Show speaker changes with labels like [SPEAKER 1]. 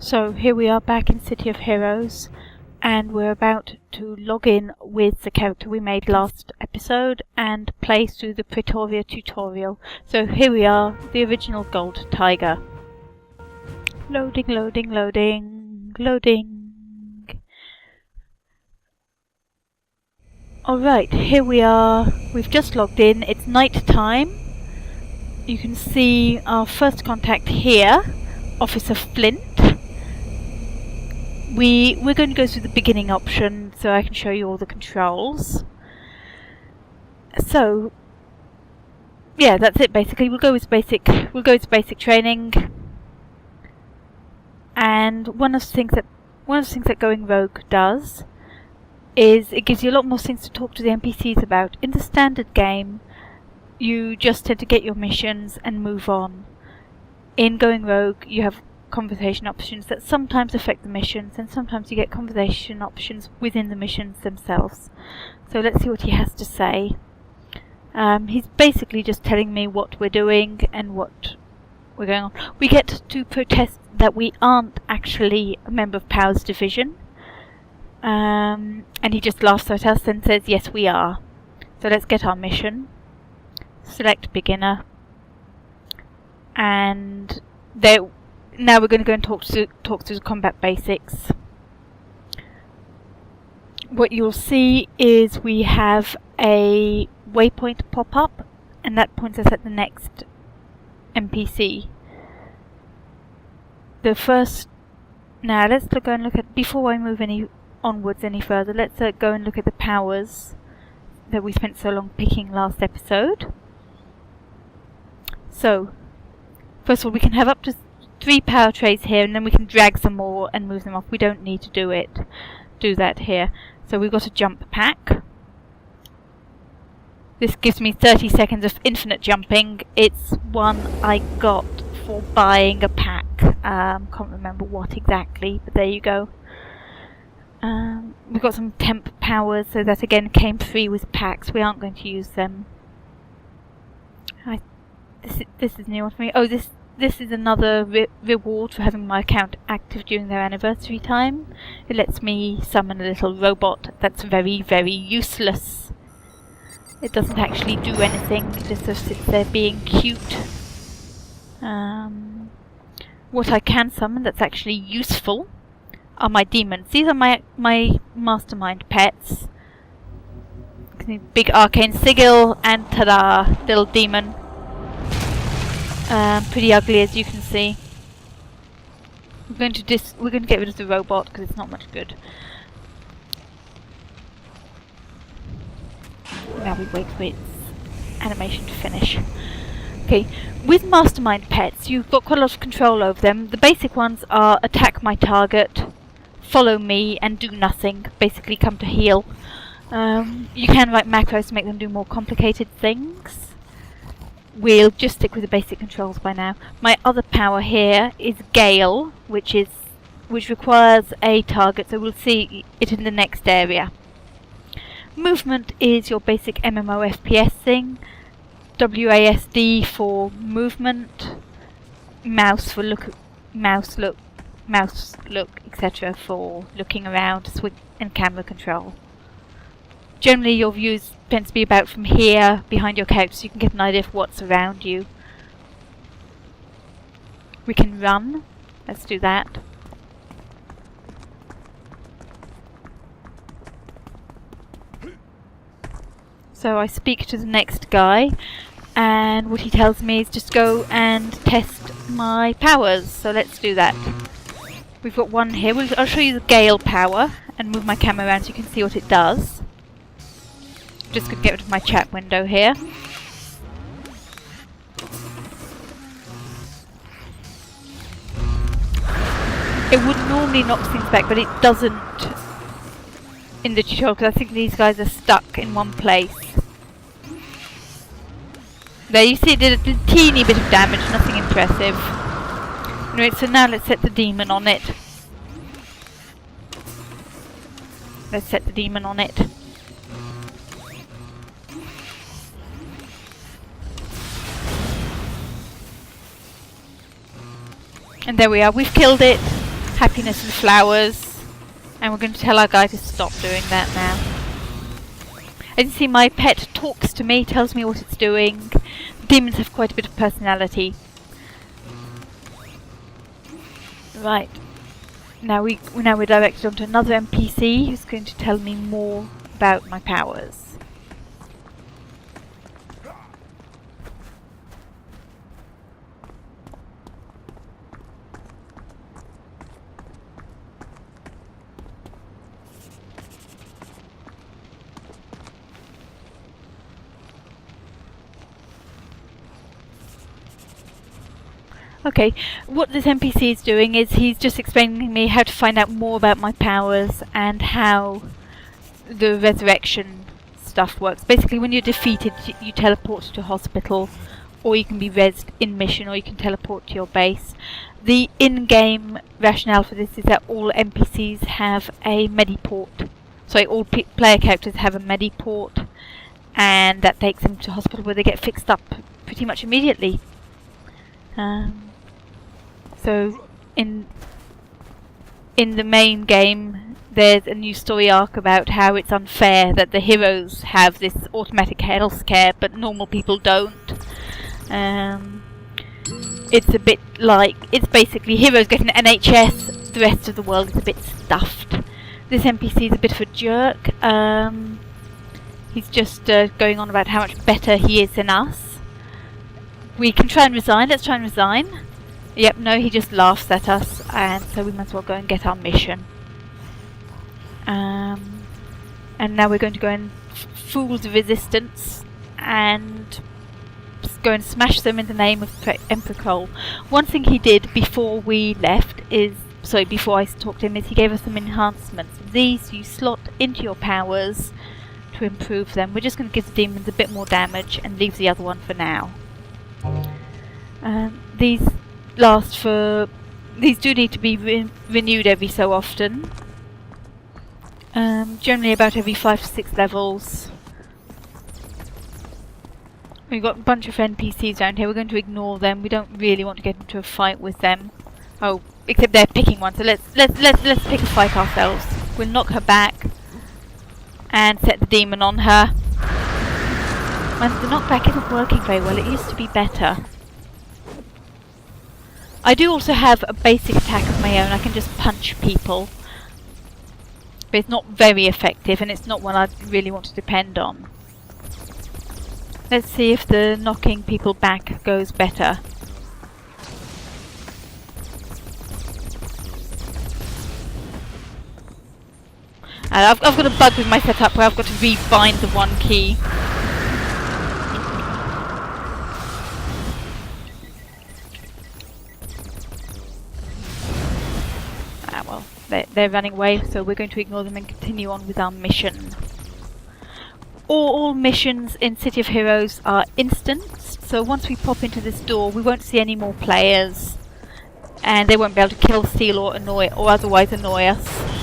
[SPEAKER 1] So here we are back in City of Heroes, and we're about to log in with the character we made last episode and play through the Pretoria tutorial. So here we are, the original Gold Tiger. Loading, loading, loading, loading. Alright, here we are. We've just logged in. It's night time. You can see our first contact here, Officer Flint. We're going to go through the beginning option so I can show you all the controls. So yeah, that's it basically. We'll go with basic training. And one of the things that Going Rogue does is it gives you a lot more things to talk to the NPCs about. In the standard game, you just tend to get your missions and move on. In Going Rogue, you have conversation options that sometimes affect the missions, and sometimes you get conversation options within the missions themselves. So let's see what he has to say. He's basically just telling me what we're doing and what we're going on. We get to protest that we aren't actually a member of Power's division, and he just laughs at us and says yes we are. So let's get our mission. Select beginner, and now we're going to go and talk through the combat basics. What you'll see is we have a waypoint pop up, and that points us at the next NPC. Now let's go and look at, before I move onwards any further, let's go and look at the powers that we spent so long picking last episode. So first of all, we can have up to 3 power trays here, and then we can drag some more and move them off. We don't need to do that here. So we've got a jump pack. This gives me 30 seconds of infinite jumping. It's one I got for buying a pack. Can't remember what exactly, but there you go. We've got some temp powers, so that again came free with packs. We aren't going to use them. This is new one for me. Oh, this is another reward for having my account active during their anniversary time. It lets me summon a little robot that's very, very useless. It doesn't actually do anything, it just sits there being cute. What I can summon that's actually useful are my demons. These are my Mastermind Pets. Big arcane sigil, and ta-da, little demon. Pretty ugly, as you can see. We're going to get rid of the robot because it's not much good. Now we wait for its animation to finish. Okay, with Mastermind Pets, you've got quite a lot of control over them. The basic ones are attack my target, follow me, and do nothing. Basically, come to heal. You can write macros to make them do more complicated things. We'll just stick with the basic controls by now. My other power here is Gale, which requires a target, so we'll see it in the next area. Movement is your basic MMO FPS thing. WASD for movement. Mouse for look, etc. for looking around, and camera control. Generally, your views tend to be about from here, behind your couch, so you can get an idea of what's around you. We can run. Let's do that. So I speak to the next guy, and what he tells me is just go and test my powers. So let's do that. We've got one here. I'll show you the Gale power and move my camera around so you can see what it does. Just going to get rid of my chat window here. It would normally knock things back, but it doesn't in the tutorial because I think these guys are stuck in one place. There, you see it did a teeny bit of damage, nothing impressive. Anyway, so now let's set the demon on it. Let's set the demon on it. And there we are, we've killed it. happiness and flowers. And we're going to tell our guy to stop doing that now. As you see, my pet talks to me, tells me what it's doing. Demons have quite a bit of personality. Right. Now we're directed onto another NPC who's going to tell me more about my powers. Okay, what this NPC is doing is he's just explaining to me how to find out more about my powers and how the resurrection stuff works. Basically, when you're defeated, you teleport to hospital, or you can be rezzed in mission, or you can teleport to your base. The in-game rationale for this is that all NPCs have a mediport. Sorry, all player characters have a mediport, and that takes them to hospital where they get fixed up pretty much immediately. So in the main game, there's a new story arc about how it's unfair that the heroes have this automatic health care, but normal people don't. It's a bit like, it's basically heroes get an NHS, the rest of the world is a bit stuffed. This NPC is a bit of a jerk. He's just going on about how much better he is than us. We can try and resign. Let's try and resign. Yep, no, he just laughs at us, and so we might as well go and get our mission. And now we're going to go and fool the resistance and go and smash them in the name of Emperor Cole. One thing he did before we left is, sorry, before I talked to him, is he gave us some enhancements. These you slot into your powers to improve them. We're just going to give the demons a bit more damage and leave the other one for now. These do need to be renewed every so often. Generally about every 5 to 6 levels. We've got a bunch of NPCs down here. We're going to ignore them. We don't really want to get into a fight with them. Oh, except they're picking one. So let's pick a fight ourselves. We'll knock her back and set the demon on her. And the knockback isn't working very well. It used to be better. I do also have a basic attack of my own. I can just punch people. But it's not very effective, and it's not one I really want to depend on. Let's see if the knocking people back goes better. I've got a bug with my setup where I've got to rebind the one key. Well, they're running away, so we're going to ignore them and continue on with our mission. All missions in City of Heroes are instanced, so once we pop into this door, we won't see any more players, and they won't be able to kill, steal, or annoy, or otherwise annoy us.